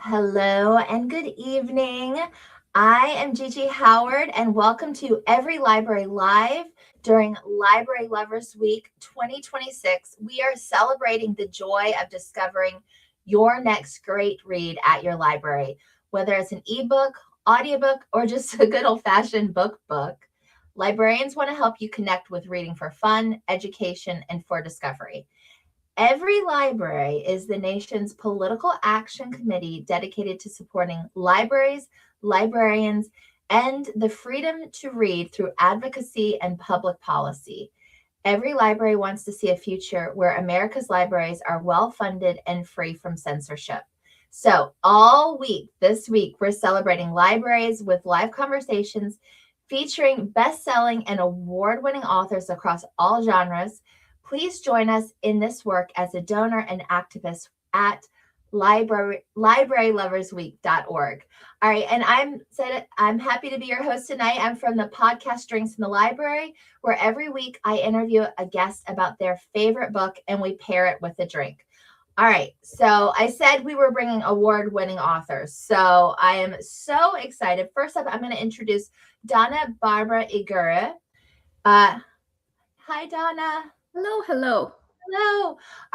Hello and good evening. I am Gigi Howad, and welcome to EveryLibrary Live during Library Lovers Week 2026. We are celebrating the joy of discovering your next great read at your library, whether it's an ebook, audiobook, or just a good old-fashioned book. Librarians want to help you connect with reading for fun, education, and for discovery. EveryLibrary is the nation's political action committee dedicated to supporting libraries, librarians, and the freedom to read through advocacy and public policy. EveryLibrary wants to see a future where America's libraries are well-funded and free from censorship. So all week, this week, we're celebrating libraries with live conversations featuring best-selling and award-winning authors across all genres. Please join us in this work as a donor and activist at libraryloversweek.org. All right, and I'm happy to be your host tonight. I'm from the podcast Drinks in the Library, where every week I interview a guest about their favorite book and we pair it with a drink. All right, so I said we were bringing award-winning authors, so I am so excited. First up, I'm going to introduce Donna Barba Higuera. Hi, Donna. Hello.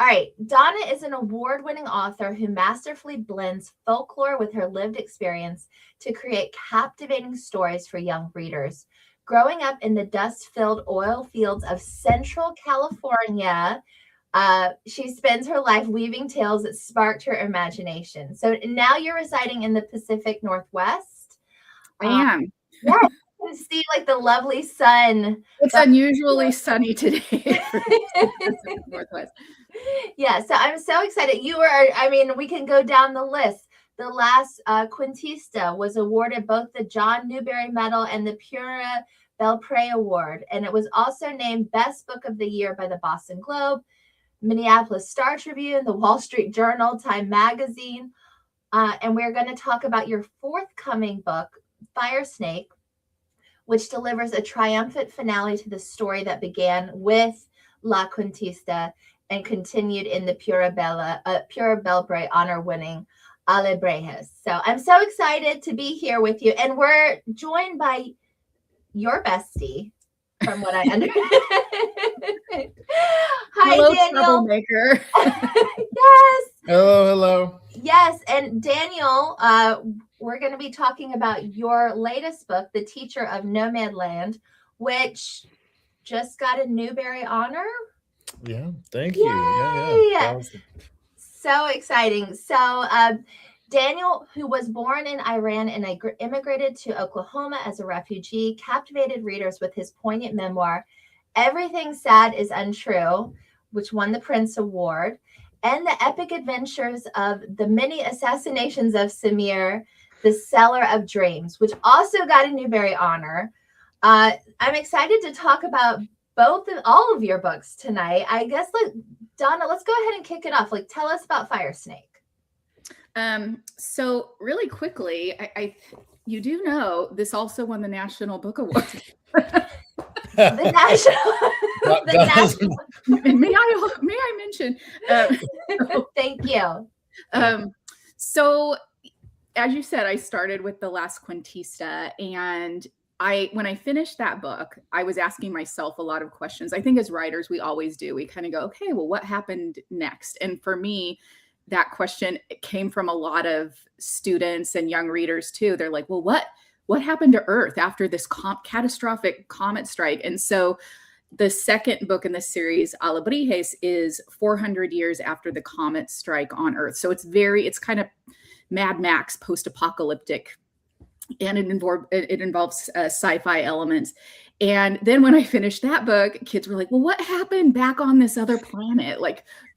All right. Donna is an award-winning author who masterfully blends folklore with her lived experience to create captivating stories for young readers. Growing up in the dust-filled oil fields of Central California, she spends her life weaving tales that sparked her imagination. So now you're residing in the Pacific Northwest. I am. Yeah. See like the lovely sun. It's unusually sunny today. Northwest. Yeah, so I'm so excited. We can go down the list. The last Cuentista was awarded both the John Newbery Medal and the Pura Belpré Award, and it was also named Best Book of the Year by the Boston Globe, Minneapolis Star Tribune, the Wall Street Journal, Time Magazine, and we're going to talk about your forthcoming book, Firesnake, which delivers a triumphant finale to the story that began with La Cuentista and continued in the Pura Belpré honor-winning Alebrijes. So I'm so excited to be here with you, and we're joined by your bestie, from what I understand. Hi, hello, Daniel. Troublemaker. Yes. Hello. Yes, and Daniel, we're going to be talking about your latest book, The Teacher of Nomad Land, which just got a Newbery honor. Yeah, thank you. Yeah. So exciting. So Daniel, who was born in Iran and immigrated to Oklahoma as a refugee, captivated readers with his poignant memoir, Everything Sad is Untrue, which won the Prince Award, and the epic adventures of the many assassinations of Samir, the Seller of Dreams, which also got a Newbery honor. I'm excited to talk about all of your books tonight. I guess, Donna, let's go ahead and kick it off. Tell us about Firesnake. So really quickly, you do know this also won the National Book Award. The national. May I mention? Thank you. So, as you said, I started with the last Cuentista, and when I finished that book, I was asking myself a lot of questions. I think as writers, we always do. We kind of go, okay, well, what happened next? And for me, that question came from a lot of students and young readers too. They're like, well, what happened to Earth after this catastrophic comet strike? And so the second book in this series, Alebrijes, is 400 years after the comet strike on Earth. So it's kind of Mad Max post-apocalyptic, and it involves sci-fi elements. And then when I finished that book, kids were like, well, what happened back on this other planet?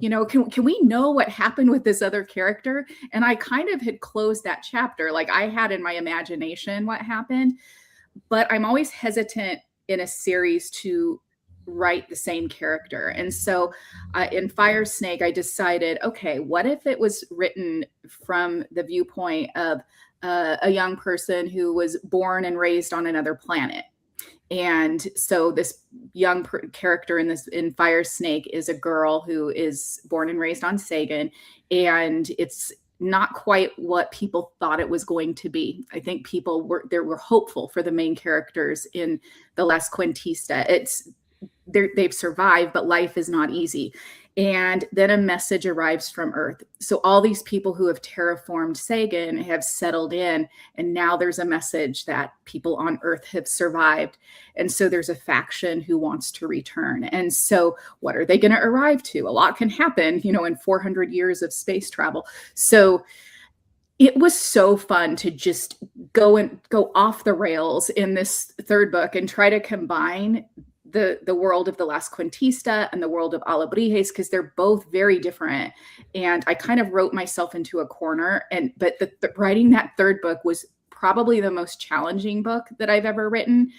Can we know what happened with this other character? And I kind of had closed that chapter. I had in my imagination what happened, but I'm always hesitant in a series to write the same character. And so in Firesnake, I decided, okay, what if it was written from the viewpoint of a young person who was born and raised on another planet? And so this young character in Firesnake is a girl who is born and raised on Sagan, and it's not quite what people thought it was going to be. I think people were hopeful for the main characters in the last Cuentista. They've survived, but life is not easy. And then a message arrives from Earth. So all these people who have terraformed Sagan have settled in, and now there's a message that people on Earth have survived. And so there's a faction who wants to return. And so what are they going to arrive to? A lot can happen, in 400 years of space travel. So it was so fun to just go off the rails in this third book and try to combine the world of the last Cuentista and the world of Alebrijes, because they're both very different. And I kind of wrote myself into a corner. But writing that third book was probably the most challenging book that I've ever written.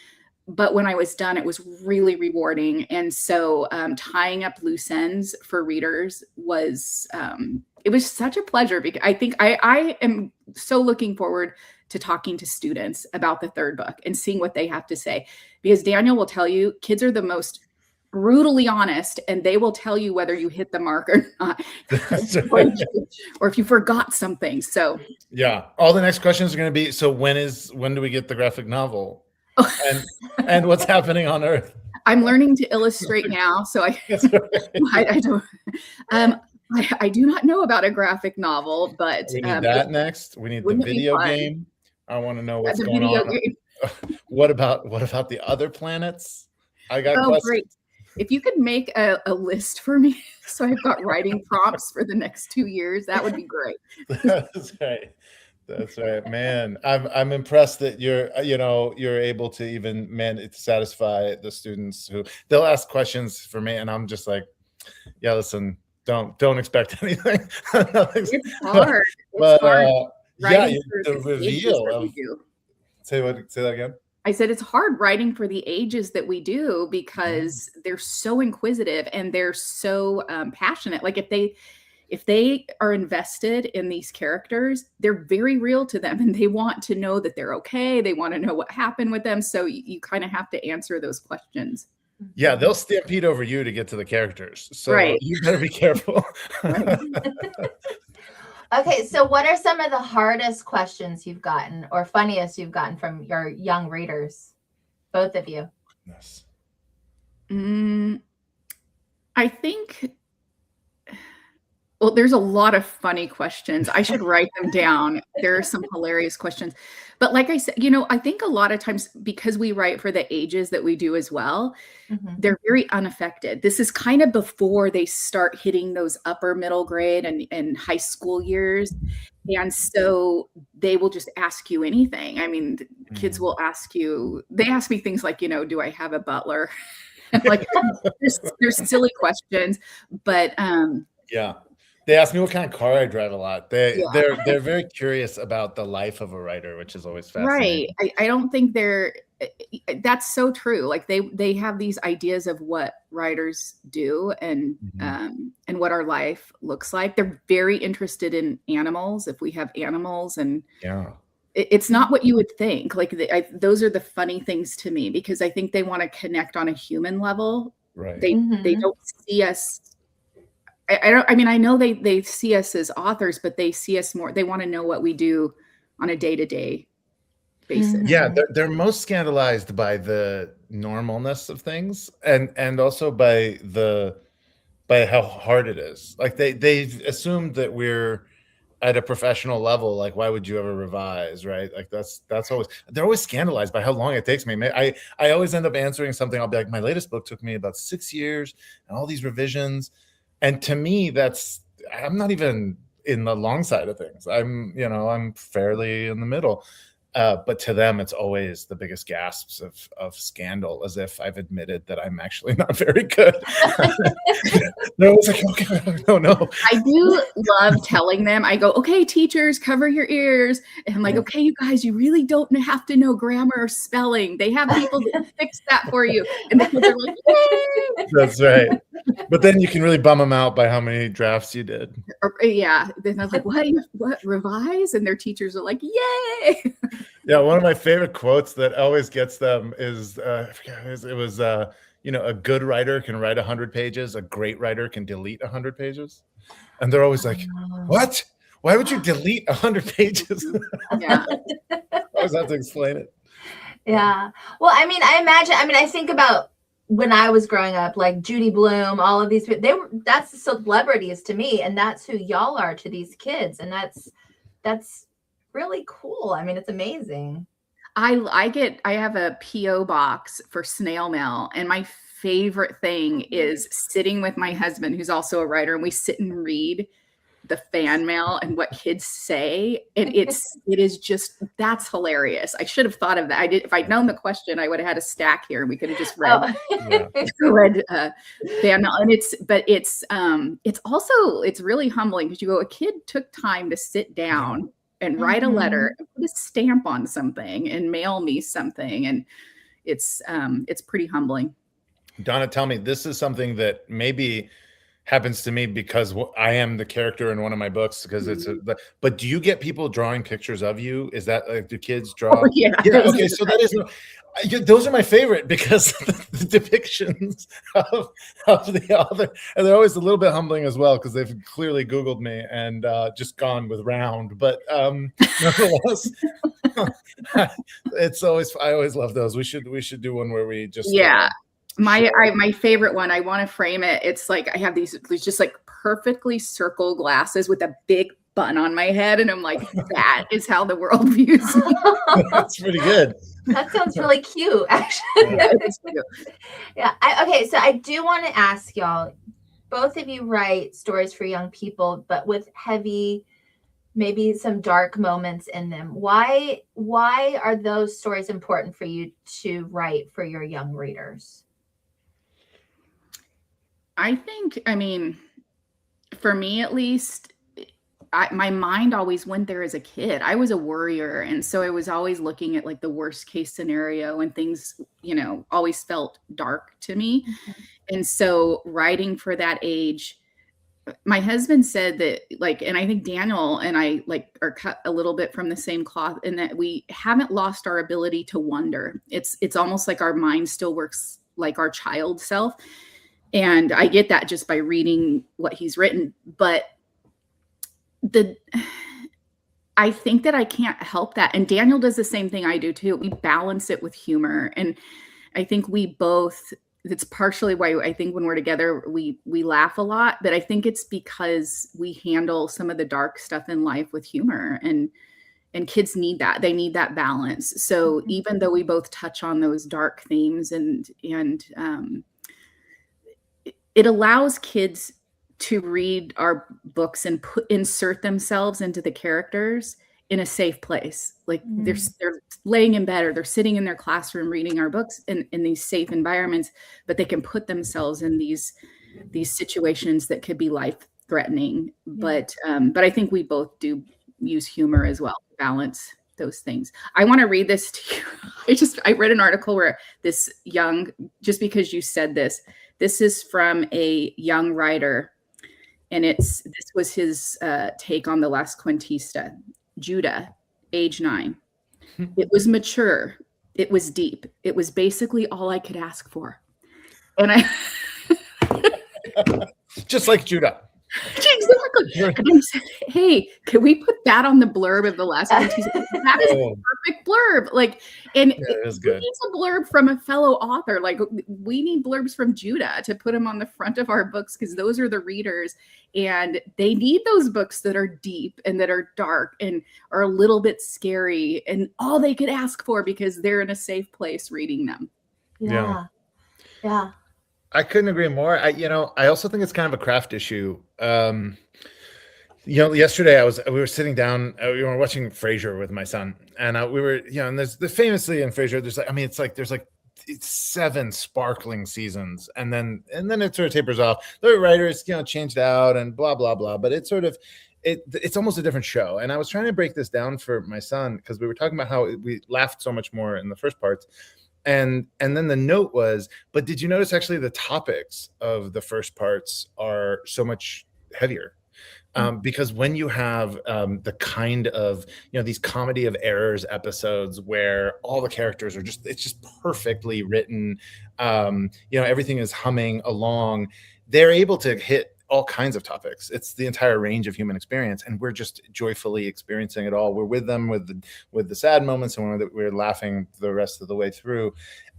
But when I was done, it was really rewarding. And so tying up loose ends for readers was it was such a pleasure, because I think I am so looking forward to talking to students about the third book and seeing what they have to say. Because Daniel will tell you, kids are the most brutally honest, and they will tell you whether you hit the mark or not, or if you forgot something. So yeah, all the next questions are going to be, so when do we get the graphic novel? And what's happening on Earth? I'm learning to illustrate now, so I don't. I do not know about a graphic novel, but we need that next. We need the video game. I want to know what's going on. What about the other planets? I got questions. Great. If you could make a list for me, so I've got writing prompts for the next 2 years, that would be great. That's right. That's right, man. I'm impressed that you're able to even satisfy the students who they'll ask questions for me, and I'm just like, yeah, listen, don't expect anything. It's hard. It's hard. Yeah, the reveal of. Say that again. I said it's hard writing for the ages that we do, because they're so inquisitive and they're so passionate. Like if they are invested in these characters, they're very real to them, and they want to know that they're okay. They want to know what happened with them. So you kind of have to answer those questions. Yeah, they'll stampede over you to get to the characters. So right. You better be careful. Right. Okay, so what are some of the hardest questions you've gotten, or funniest you've gotten from your young readers? Both of you. Yes. I think, well, there's a lot of funny questions. I should write them down. There are some hilarious questions. But like I said, I think a lot of times, because we write for the ages that we do as well, they're very unaffected. This is kind of before they start hitting those upper middle grade and high school years. And so they will just ask you anything. I mean, kids will they ask me things like, do I have a butler? Like there's silly questions, but yeah. They ask me what kind of car I drive a lot. They're very curious about the life of a writer, which is always fascinating. Right. I don't think that's so true. Like they have these ideas of what writers do and what our life looks like. They're very interested in animals, if we have animals, and it's not what you would think. Like those are the funny things to me, because I think they want to connect on a human level. Right. They don't see us. I know they see us as authors, but they see us more. They want to know what we do on a day-to-day basis. Yeah, they're most scandalized by the normalness of things, and also by how hard it is. Like they've assumed that we're at a professional level. Like, why would you ever revise, right? Like that's always, they're always scandalized by how long it takes me. I always end up answering something. I'll be like, my latest book took me about 6 years and all these revisions. And to me, I'm not even in the long side of things. I'm fairly in the middle. But to them, it's always the biggest gasps of scandal, as if I've admitted that I'm actually not very good. They're always like, okay, no. I do love telling them. I go, okay, teachers, cover your ears. And I'm like, okay, you guys, you really don't have to know grammar or spelling. They have people that fix that for you. And the kids are like, yay! That's right. But then you can really bum them out by how many drafts you did. Yeah. Then I'm like, what, revise? And their teachers are like, yay! Yeah, one of my favorite quotes that always gets them is, I forget, it was, a good writer can write 100 pages, a great writer can delete 100 pages. And they're always like, what? Why would you delete 100 pages? Yeah. I always have to explain it. Yeah. Well, I mean, I think about when I was growing up, like Judy Blume, all of these, that's the celebrities to me. And that's who y'all are to these kids. And that's really cool. I mean, it's amazing. I have a PO box for snail mail, and my favorite thing is sitting with my husband, who's also a writer, and we sit and read the fan mail and what kids say, and it is just, that's hilarious. I should have thought of that. If I'd known the question, I would have had a stack here and we could have just read fan mail. And it's also really humbling, because you go, a kid took time to sit down and write a letter and put a stamp on something and mail me something, and it's pretty humbling. Donna, tell me, this is something that maybe happens to me because I am the character in one of my books, because but do you get people drawing pictures of you? Is that like, do kids draw? Oh, yeah. Okay. So that is, those are my favorite, because the depictions of the author, and they're always a little bit humbling as well, because they've clearly Googled me and just gone with round, but nonetheless, I always love those. We should do one where we just, my favorite one, I want to frame it. It's like, I have these just like perfectly circle glasses with a big bun on my head, and I'm like, that is how the world views me. That's pretty good. That sounds really cute, actually. Yeah. Okay, so I do want to ask y'all, both of you write stories for young people, but with heavy, maybe some dark moments in them. Why are those stories important for you to write for your young readers? I think, for me at least, my mind always went there as a kid. I was a worrier, and so I was always looking at like the worst case scenario, and things, always felt dark to me. And so writing for that age, my husband said that, like, and I think Daniel and I are cut a little bit from the same cloth, in that we haven't lost our ability to wonder. It's almost like our mind still works like our child self. And I get that just by reading what he's written. But I think that I can't help that. And Daniel does the same thing I do too. We balance it with humor. And I think we both, it's partially why I think when we're together, we laugh a lot. But I think it's because we handle some of the dark stuff in life with humor. And kids need that. They need that balance. So even though we both touch on those dark themes, and it allows kids to read our books and insert themselves into the characters in a safe place. Like they're laying in bed, or they're sitting in their classroom reading our books in these safe environments, but they can put themselves in these situations that could be life-threatening. But I think we both do use humor as well to balance those things. I want to read this to you. I read an article where this just because you said this is from a young writer, and this was his take on the last Cuentista. Judah, age 9. It was mature. It was deep. It was basically all I could ask for. And I just like Judah. Exactly. And I said, hey, can we put that on the blurb of the last one? That is a perfect blurb. Like, and it is good. It's a blurb from a fellow author. Like, we need blurbs from Judah to put them on the front of our books, because those are the readers, and they need those books that are deep and that are dark and are a little bit scary, and all they could ask for, because they're in a safe place reading them. Yeah. I couldn't agree more. I also think it's kind of a craft issue. Yesterday we were sitting down, we were watching Frasier with my son, and we were, and there's famously in Frasier, there's like 7 sparkling seasons, and then it sort of tapers off. The writers, changed out and blah, blah, blah, but it's sort of, it's almost a different show. And I was trying to break this down for my son, because we were talking about how we laughed so much more in the first parts. And then the note was, but did you notice actually the topics of the first parts are so much heavier? Because when you have the kind of, these comedy of errors episodes where all the characters are it's just perfectly written, everything is humming along, they're able to hit all kinds of topics. It's the entire range of human experience, and we're just joyfully experiencing it all. We're with them with the sad moments, and we're laughing the rest of the way through.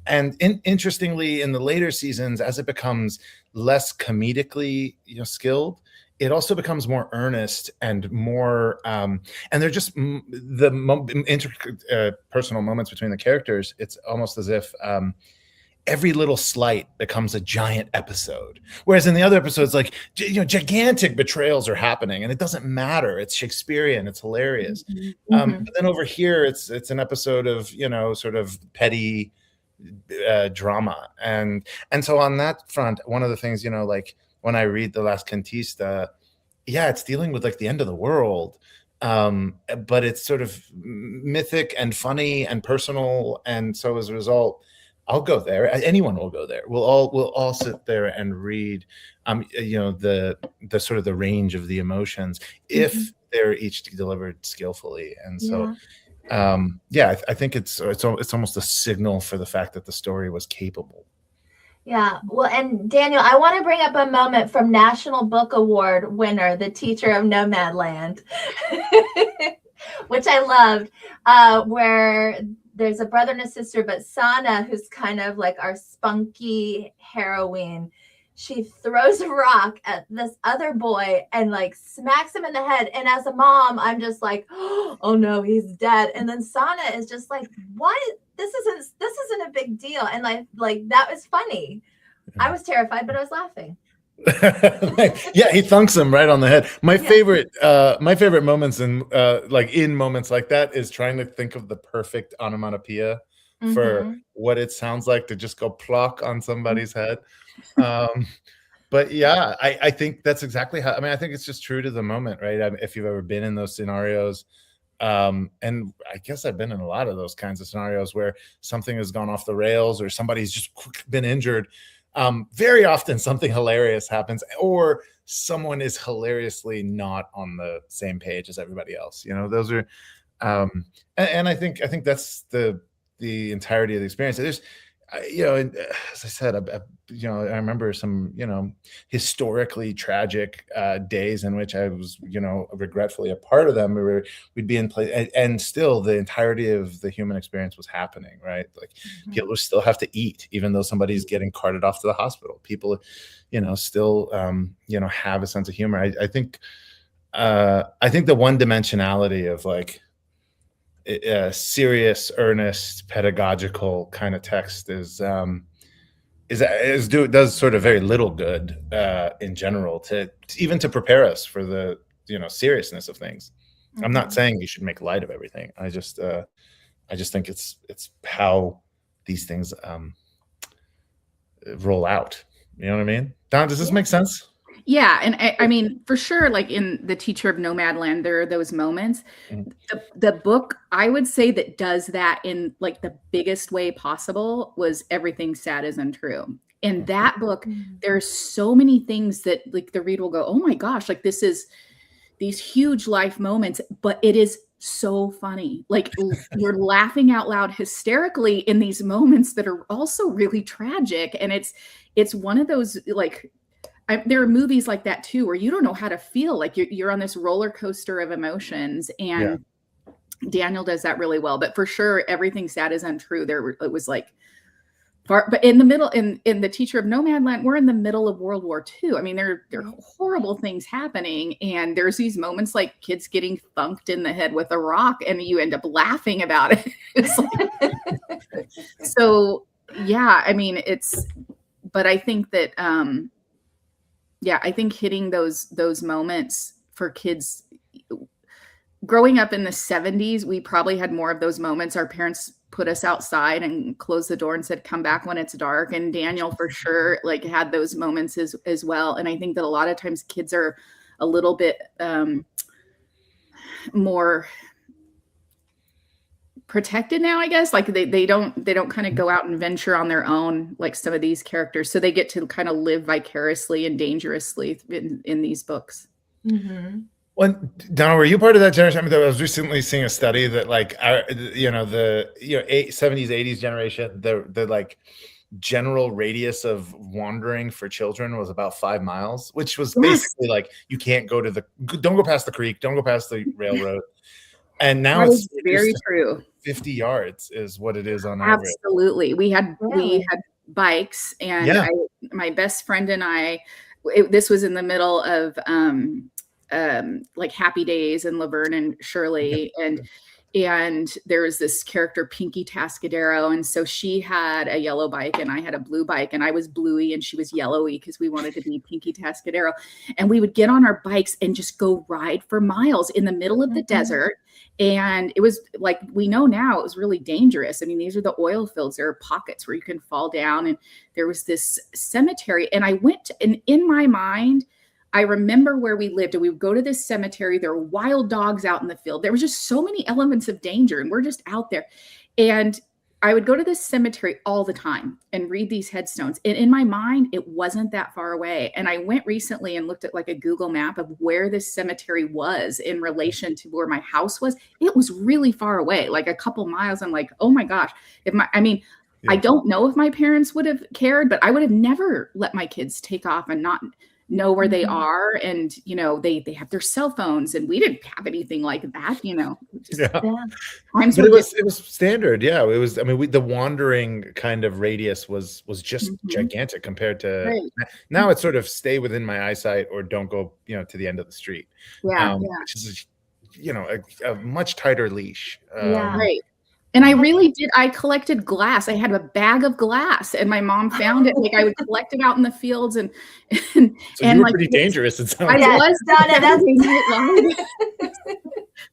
And interestingly, in the later seasons, as it becomes less comedically, skilled, it also becomes more earnest and more, and they're just the interpersonal moments between the characters. It's almost as if every little slight becomes a giant episode. Whereas in the other episodes, like, gigantic betrayals are happening, and it doesn't matter. It's Shakespearean. It's hilarious. But then over here, it's an episode of, sort of petty drama. And so on that front, one of the things, like when I read The Last Cuentista, it's dealing with like the end of the world. But it's sort of mythic and funny and personal. And so as a result, I'll go there. Anyone will go there. We'll all sit there and read, the sort of the range of the emotions if they're each delivered skillfully. And so, I think it's almost a signal for the fact that the story was capable. Yeah. Well, and Daniel, I want to bring up a moment from National Book Award winner, The Teacher of Nomad Land, which I loved, where there's a brother and a sister, but Sana, who's kind of like our spunky heroine, she throws a rock at this other boy and like smacks him in the head. And as a mom, I'm just like, oh no, he's dead. And then Sana is just like, what? This isn't a big deal. And like that was funny. I was terrified, but I was laughing. Yeah, he thunks him right on the head. My favorite moments in moments like that is trying to think of the perfect onomatopoeia for what it sounds like to just go plock on somebody's head. But yeah, I think that's exactly how. I mean, I think it's just true to the moment, right? I mean, if you've ever been in those scenarios, and I guess I've been in a lot of those kinds of scenarios where something has gone off the rails or somebody's just been injured. Very often something hilarious happens, or someone is hilariously not on the same page as everybody else. Those are, and I think that's the entirety of the experience. There's, as I said, I remember some, historically tragic days in which I was, regretfully a part of them. We'd be in place, and still the entirety of the human experience was happening, right? Like people still have to eat, even though somebody's getting carted off to the hospital. People, still, have a sense of humor. I think the one dimensionality of like serious, earnest, pedagogical kind of text does sort of very little good in general to prepare us for the seriousness of things. I'm not saying you should make light of everything. I just think it's how these things roll out. You know what I mean? Don, does this make sense? Yeah. And I mean, for sure, like in The Teacher of Nomad Land, there are those moments. The book, I would say, that does that in like the biggest way possible was Everything Sad is Untrue. In that book, there's so many things that like the reader will go, oh my gosh, like this is these huge life moments, but it is so funny. Like you're laughing out loud hysterically in these moments that are also really tragic. And it's one of those like, there are movies like that too, where you don't know how to feel. Like you're on this roller coaster of emotions, and Daniel does that really well. But for sure, Everything Sad is Untrue. It was like far, but in the middle, in The Teacher of Nomad Land, we're in the middle of World War II. I mean, there are horrible things happening, and there's these moments like kids getting thunked in the head with a rock, and you end up laughing about it. It's like, so yeah, I mean, but I think that. I think hitting those moments for kids growing up in the 70s, we probably had more of those moments. Our parents put us outside and closed the door and said, come back when it's dark. And Daniel for sure like had those moments as well. And I think that a lot of times kids are a little bit more protected now, I guess. Like they don't kind of go out and venture on their own like some of these characters, so they get to kind of live vicariously and dangerously in these books. Well, Donna, were you part of that generation? I mean, I was recently seeing a study that like the 70s, 80s generation, they're like general radius of wandering for children was about 5 miles, which was basically like, you can't don't go past the creek, don't go past the railroad. And now That it's is very true. 50 yards is what it is on average. Absolutely. We had bikes, and my best friend and I, this was in the middle of like Happy Days and Laverne and Shirley, and there was this character, Pinky Tascadero, and so she had a yellow bike and I had a blue bike, and I was bluey and she was yellowy because we wanted to be Pinky Tascadero. And we would get on our bikes and just go ride for miles in the middle of the desert. And it was like, we know now, it was really dangerous. I mean, these are the oil fields. There are pockets where you can fall down. And there was this cemetery, and I went, and in my mind, I remember where we lived, and we would go to this cemetery. There were wild dogs out in the field. There was just so many elements of danger, and we're just out there. And I would go to this cemetery all the time and read these headstones. And in my mind, it wasn't that far away. And I went recently and looked at like a Google map of where this cemetery was in relation to where my house was. It was really far away, like a couple miles. I'm like, oh my gosh. I don't know if my parents would have cared, but I would have never let my kids take off and not know where they are. And, you know, they have their cell phones, and we didn't have anything like that, you know. But it was standard. Yeah. It was, I mean, the wandering kind of radius was just gigantic compared to now. It's sort of stay within my eyesight or don't go, you know, to the end of the street. Which is, you know, a much tighter leash. And I really did. I collected glass. I had a bag of glass, and my mom found it. Like, I would collect it out in the fields, and so you were like, pretty dangerous. It sounds I was, Donna. That's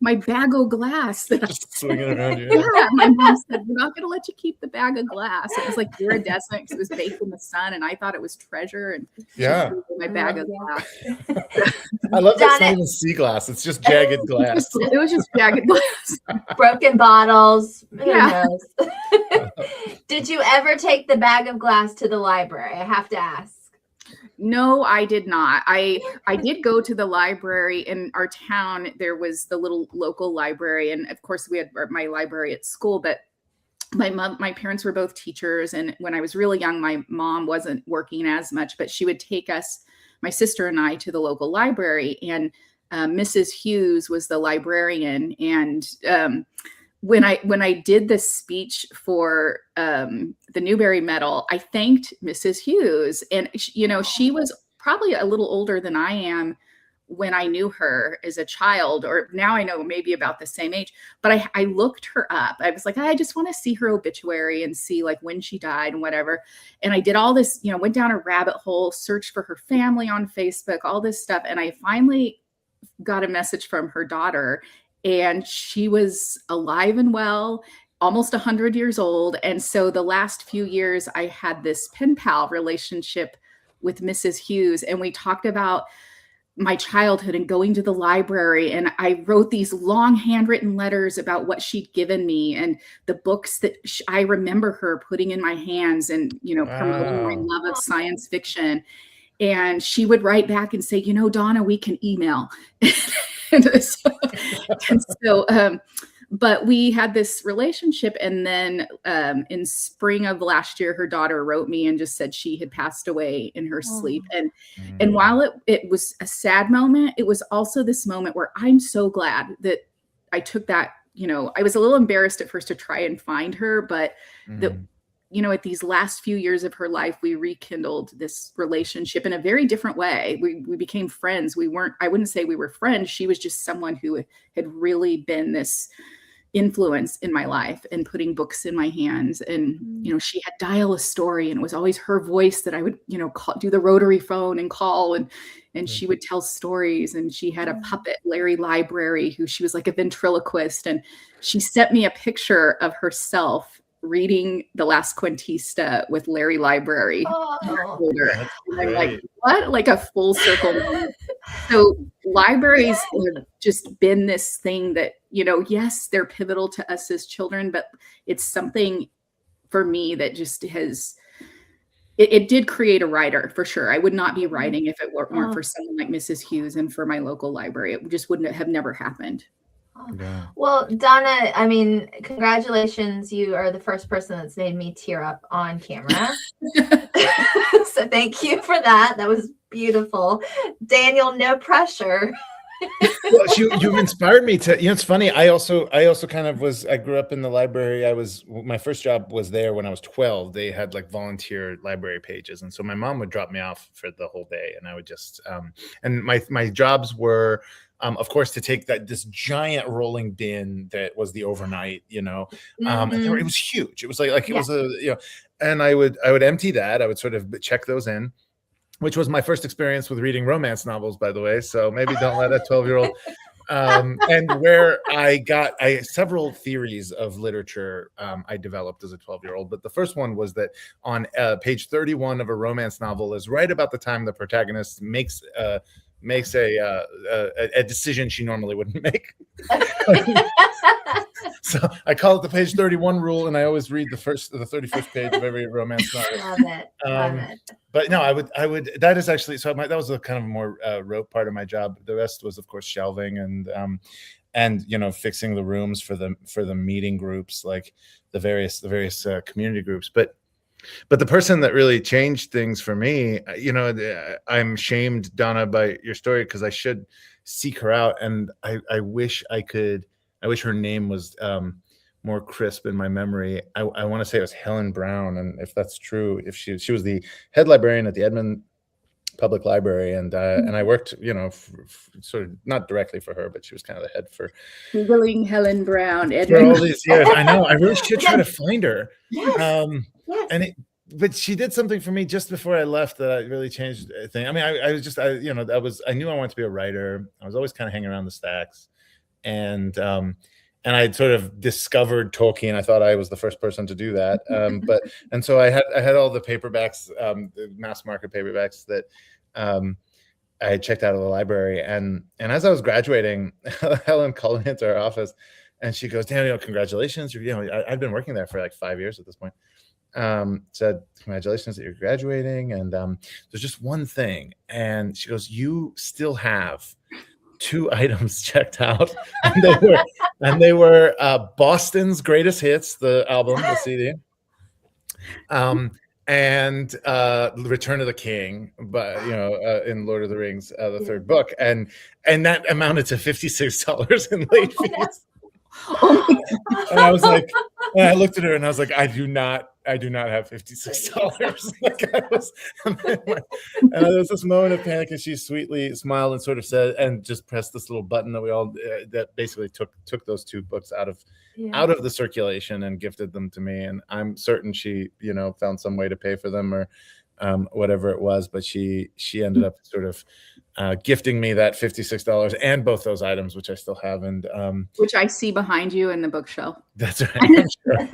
my bag of glass. Just swinging around you. Yeah, my mom said, "We're not going to let you keep the bag of glass." It was like iridescent because it was baked in the sun, and I thought it was treasure. And my bag of glass. I love that it's not even sea glass; it's just jagged glass. It was just jagged glass. Broken bottles. Yeah. Did you ever take the bag of glass to the library? I have to ask. No, I did not. I did go to the library in our town. There was the little local library, and of course we had my library at school, but my parents were both teachers, and when I was really young, my mom wasn't working as much, but she would take us, my sister and I, to the local library, and Mrs. Hughes was the librarian. And when I did the speech for the Newbery Medal, I thanked Mrs. Hughes, and you know, she was probably a little older than I am when I knew her as a child, or now I know maybe about the same age, but I looked her up. I was like, I just want to see her obituary and see like when she died and whatever. And I did all this, you know, went down a rabbit hole, searched for her family on Facebook, all this stuff. And I finally got a message from her daughter, and she was alive and well, almost 100 years old. And so the last few years, I had this pen pal relationship with Mrs. Hughes, and we talked about my childhood and going to the library. And I wrote these long handwritten letters about what she'd given me and the books that I remember her putting in my hands, and, you know, promoting my love of science fiction. And she would write back and say, you know, Donna, we can email. But we had this relationship, and then in spring of last year, her daughter wrote me and just said she had passed away in her sleep. And while it was a sad moment, it was also this moment where I'm so glad that I took that. You know, I was a little embarrassed at first to try and find her, but you know, at these last few years of her life, we rekindled this relationship in a very different way. We became friends. I wouldn't say we were friends. She was just someone who had really been this influence in my life and putting books in my hands. And, you know, she had dial a story, and it was always her voice that I would, you know, do the rotary phone and call, and she would tell stories. And she had a puppet, LaryLibrary, who she was like a ventriloquist. And she sent me a picture of herself reading The Last Cuentista with LaryLibrary. And I'm like, what? Like a full circle moment. So libraries have just been this thing that, you know, yes, they're pivotal to us as children, but it's something for me that just has, it did create a writer for sure. I would not be writing if it weren't for someone like Mrs. Hughes and for my local library. It just wouldn't have never happened. Yeah. Well, Donna, I mean, congratulations. You are the first person that's made me tear up on camera. So thank you for that. That was beautiful. Daniel, no pressure. Well, you've inspired me to, it's funny. I also kind of I grew up in the library. My first job was there when I was 12. They had like volunteer library pages. And so my mom would drop me off for the whole day, and I would just, and my jobs were, of course, to take this giant rolling bin that was the overnight, and it was huge. It was like it was and I would empty that. I would sort of check those in, which was my first experience with reading romance novels, by the way. So maybe don't let a 12-year-old. And where I several theories of literature I developed as a 12-year-old. But the first one was that on page 31 of a romance novel is right about the time the protagonist makes a decision she normally wouldn't make. So I call it the page 31 rule, and I always read the 31st page of every romance novel. Love it. Love it. But no, I would. That is actually that was a kind of more rote part of my job. The rest was, of course, shelving and fixing the rooms for the meeting groups, like the various community groups. But the person that really changed things for me, I'm shamed, Donna, by your story, because I should seek her out, and I wish I could. I wish her name was more crisp in my memory. I want to say it was Helen Brown, and if that's true, if she was the head librarian at the Edmond Public Library, and I worked, sort of not directly for her, but she was kind of the head for Googling Helen Brown for all these years. I know. I really should try to find her. Yes. Yes. But she did something for me just before I left that really changed a thing. I mean, I knew I wanted to be a writer. I was always kind of hanging around the stacks. And I'd sort of discovered Tolkien. I thought I was the first person to do that. And so I had all the paperbacks, the mass market paperbacks that I had checked out of the library. And as I was graduating, Helen called me into her office, and she goes, "Daniel, congratulations! I've been working there for like 5 years at this point." Said, "Congratulations that you're graduating, and there's just one thing." And she goes, "You still have 2 items checked out," and they were Boston's Greatest Hits, the album, the CD, and Return of the King, but in Lord of the Rings, the third book, and that amounted to $56 in late fees. And I was like, and I looked at her and I was like, I do not have $56. And there was this moment of panic, and she sweetly smiled and sort of said, and just pressed this little button that we all that basically took those 2 books out of the circulation and gifted them to me. And I'm certain she found some way to pay for them, or whatever it was, but she ended up sort of gifting me that $56 and both those items, which I still have, and which I see behind you in the bookshelf. That's right. I'm sure.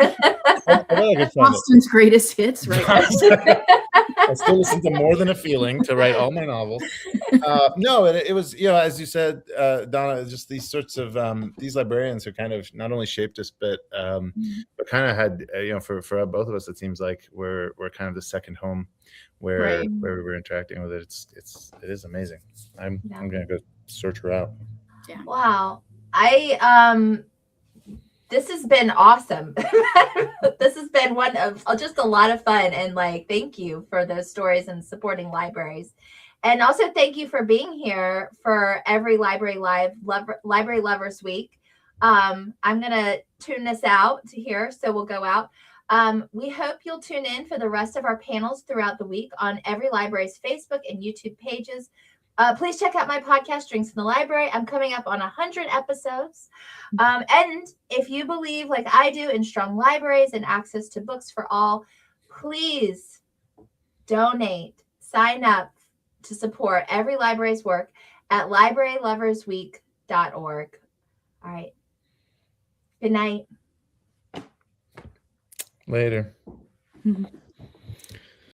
Boston's Greatest Hits, right? I still listen to More Than a Feeling to write all my novels. No, it was, as you said, Donna, just these sorts of these librarians who kind of not only shaped us, but kind of had, for both of us, it seems like we're kind of the second home where we were interacting with it. It is amazing. I'm gonna go search her out. Yeah. Wow. This has been awesome. This has been one of just a lot of fun, and thank you for those stories and supporting libraries. And also thank you for being here for EveryLibrary Live Library Lovers Week. I'm going to tune this out to here, so we'll go out. We hope you'll tune in for the rest of our panels throughout the week on EveryLibrary's Facebook and YouTube pages. Please check out my podcast, Drinks in the Library. I'm coming up on 100 episodes. And if you believe, like I do, in strong libraries and access to books for all, please donate, sign up to support EveryLibrary's work at libraryloversweek.org. All right. Good night. Later.